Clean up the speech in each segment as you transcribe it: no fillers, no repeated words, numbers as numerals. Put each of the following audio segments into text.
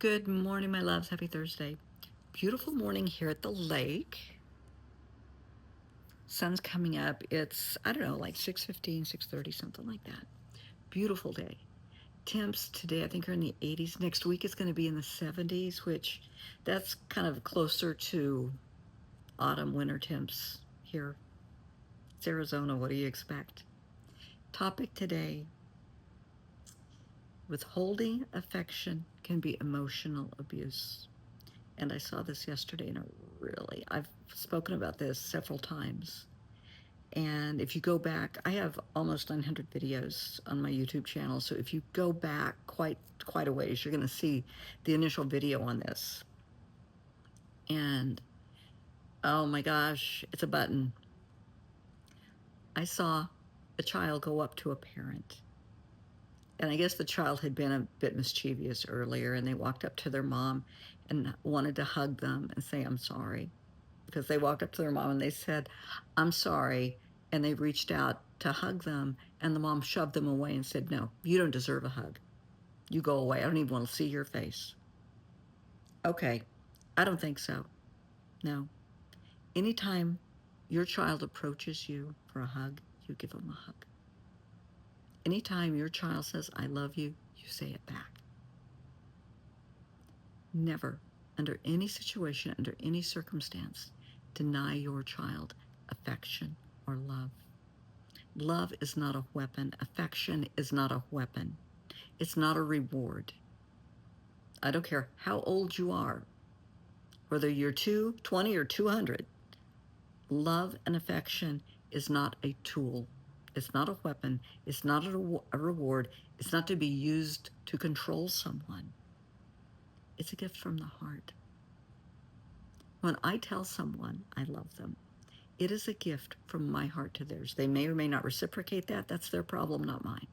Good morning, my loves. Happy Thursday. Beautiful morning here at the lake. Sun's coming up. It's, I don't know, like 6:15, 6:30, something like that. Beautiful day. Temps today, I think, are in the 80s. Next week, it's going to be in the 70s, which that's kind of closer to autumn, winter temps here. It's Arizona. What do you expect? Topic today: withholding affection can be emotional abuse. And I saw this yesterday, and I've spoken about this several times. And if you go back, I have almost 900 videos on my YouTube channel. So if you go back quite a ways, you're going to see the initial video on this. And oh my gosh, it's a button. I saw a child go up to a parent. And I guess the child had been a bit mischievous earlier, and they walked up to their mom and wanted to hug them and say, I'm sorry. Because they walked up to their mom and they said, I'm sorry. And they reached out to hug them, and the mom shoved them away and said, no, you don't deserve a hug. You go away. I don't even want to see your face. Okay, I don't think so. No. Anytime your child approaches you for a hug, you give them a hug. Anytime your child says, I love you, you say it back. Never, under any situation, under any circumstance, deny your child affection or love. Love is not a weapon. Affection is not a weapon. It's not a reward. I don't care how old you are, whether you're 220 or 200. Love and affection is not a tool. It's not a weapon. It's not a reward. It's not to be used to control someone. It's a gift from the heart. When I tell someone I love them, it is a gift from my heart to theirs. They may or may not reciprocate that. That's their problem, not mine.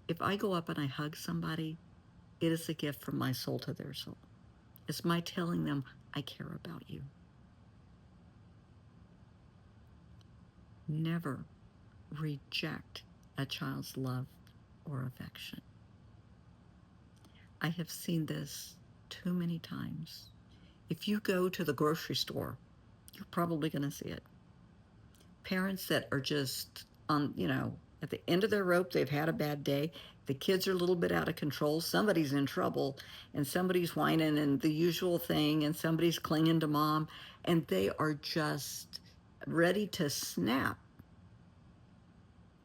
If I go up and I hug somebody, it is a gift from my soul to their soul. It's my telling them, I care about you. Never reject a child's love or affection. I have seen this too many times. If you go to the grocery store, you're probably going to see it. Parents that are just on, at the end of their rope, they've had a bad day. The kids are a little bit out of control. Somebody's in trouble, and somebody's whining and the usual thing, and somebody's clinging to mom, and they are just ready to snap.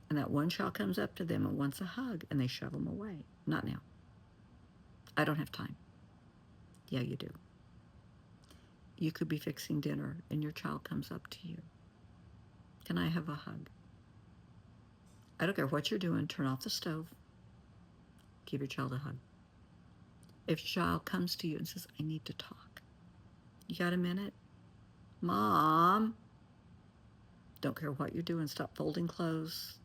And that one child comes up to them and wants a hug, and they shove them away. Not now. I don't have time. Yeah, you do. You could be fixing dinner, and your child comes up to you. Can I have a hug? I don't care what you're doing. Turn off the stove. Give your child a hug. If your child comes to you and says, I need to talk, you got a minute? Mom, don't care what you're doing. Stop folding clothes.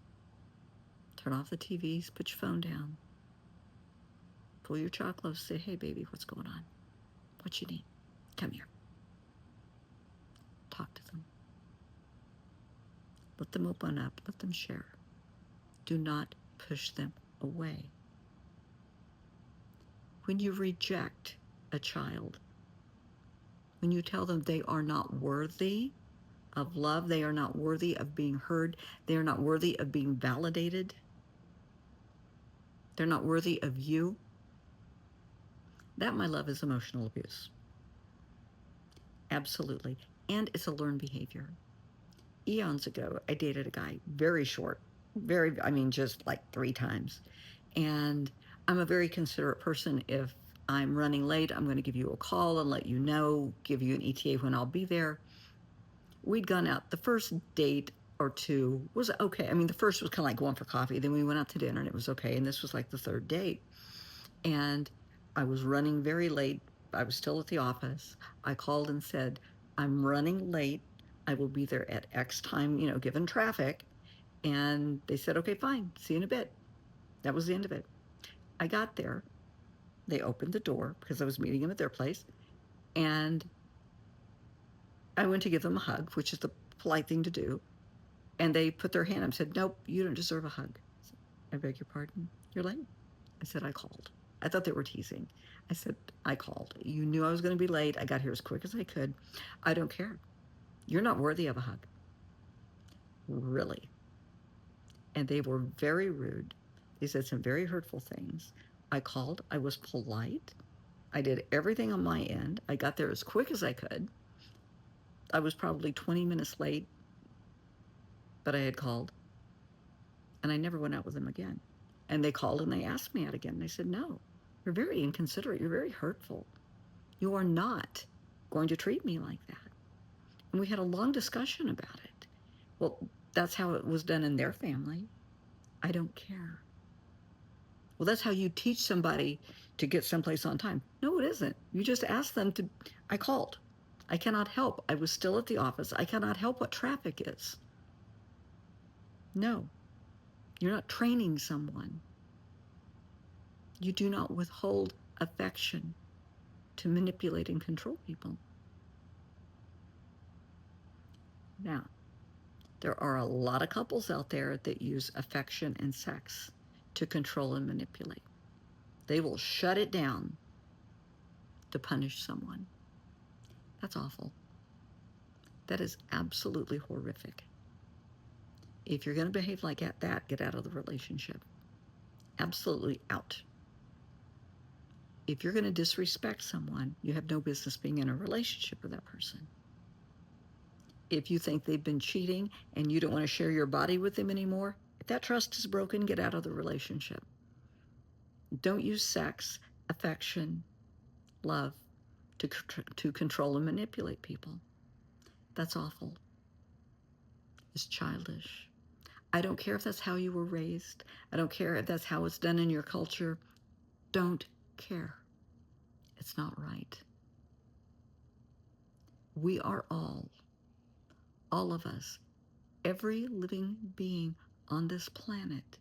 Turn off the TVs. Put your phone down. Pull your child close. Say, hey, baby, what's going on? What you need? Come here. Talk to them. Let them open up. Let them share. Do not push them away. When you reject a child, when you tell them they are not worthy of love, they are not worthy of being heard, they are not worthy of being validated, they're not worthy of you, that, my love, is emotional abuse. Absolutely. And it's a learned behavior. Eons ago, I dated a guy, very short, just like 3 times. And I'm a very considerate person. If I'm running late, I'm going to give you a call and let you know, give you an ETA when I'll be there. We'd gone out. The first date or two was okay. I mean, the first was kind of like going for coffee. Then we went out to dinner and it was okay. And this was like the third date. And I was running very late. I was still at the office. I called and said, I'm running late. I will be there at X time, given traffic. And they said, okay, fine. See you in a bit. That was the end of it. I got there. They opened the door because I was meeting them at their place. And I went to give them a hug, which is the polite thing to do. And they put their hand up and said, nope, you don't deserve a hug. I said, I beg your pardon. You're late. I said, I called. I thought they were teasing. I said, I called. You knew I was going to be late. I got here as quick as I could. I don't care. You're not worthy of a hug. Really. And they were very rude. They said some very hurtful things. I called. I was polite. I did everything on my end. I got there as quick as I could. I was probably 20 minutes late, but I had called. And I never went out with them again. And they called and they asked me out again. And I said, no, you're very inconsiderate. You're very hurtful. You are not going to treat me like that. And we had a long discussion about it. Well, that's how it was done in their family. I don't care. Well, that's how you teach somebody to get someplace on time. No, it isn't. You just ask them to. I called. I cannot help. I was still at the office. I cannot help what traffic is. No, you're not training someone. You do not withhold affection to manipulate and control people. Now, there are a lot of couples out there that use affection and sex to control and manipulate. They will shut it down to punish someone. That's awful. That is absolutely horrific. If you're going to behave like that, get out of the relationship. Absolutely out. If you're going to disrespect someone, you have no business being in a relationship with that person. If you think they've been cheating and you don't want to share your body with them anymore, if that trust is broken, get out of the relationship. Don't use sex, affection, love to control and manipulate people. That's awful. It's childish. I don't care if that's how you were raised. I don't care if that's how it's done in your culture. Don't care. It's not right. We are all of us, every living being on this planet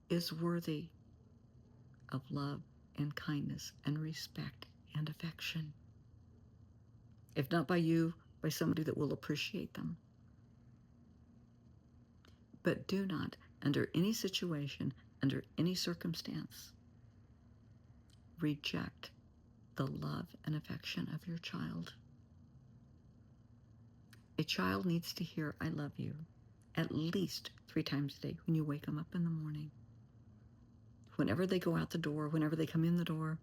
is worthy of love and kindness and respect and affection. If not by you, by somebody that will appreciate them. But do not, under any situation, under any circumstance, reject the love and affection of your child. A child needs to hear, I love you, at least 3 times a day when you wake them up in the morning, whenever they go out the door, whenever they come in the door,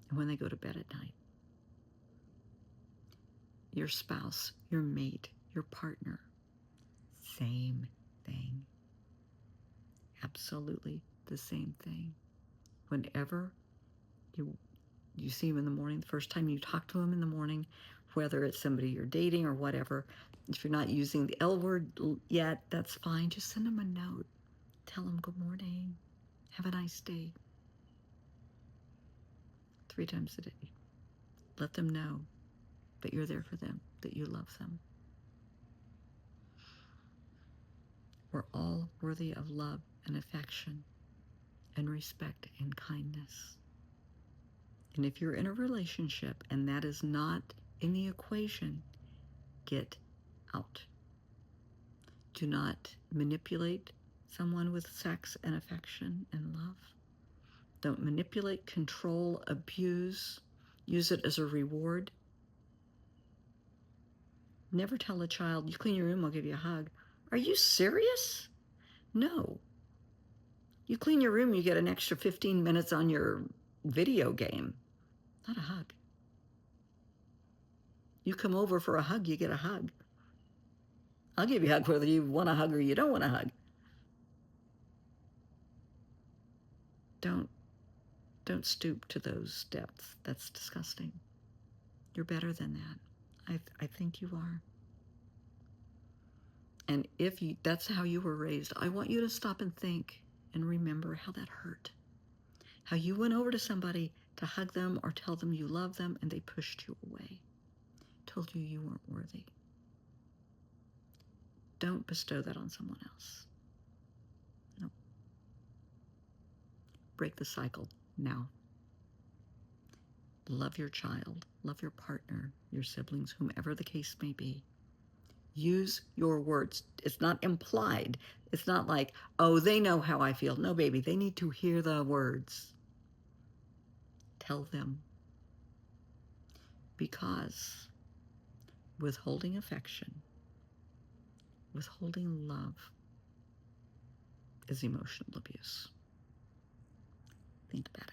and when they go to bed at night. Your spouse, your mate, your partner, same thing. Absolutely the same thing. Whenever you see him in the morning, the first time you talk to him in the morning, whether it's somebody you're dating or whatever, if you're not using the L word yet, that's fine. Just send him a note. Tell him good morning. Have a nice day. 3 times a day. Let them know that you're there for them, that you love them. We're all worthy of love and affection and respect and kindness. And if you're in a relationship and that is not in the equation, get out. Do not manipulate someone with sex and affection and love. Don't manipulate, control, abuse, use it as a reward. Never tell a child, you clean your room, I'll give you a hug. Are you serious? No. You clean your room, you get an extra 15 minutes on your video game. Not a hug. You come over for a hug, you get a hug. I'll give you a hug whether you want a hug or you don't want a hug. Don't stoop to those depths. That's disgusting. You're better than that. I think you are. And if that's how you were raised, I want you to stop and think and remember how that hurt. How you went over to somebody to hug them or tell them you love them and they pushed you away. Told you you weren't worthy. Don't bestow that on someone else. No. Break the cycle now. Love your child, love your partner, your siblings, whomever the case may be. Use your words. It's not implied. It's not like, oh, they know how I feel. No, baby, they need to hear the words. tell them, because withholding affection, withholding love, is emotional abuse. Think about it.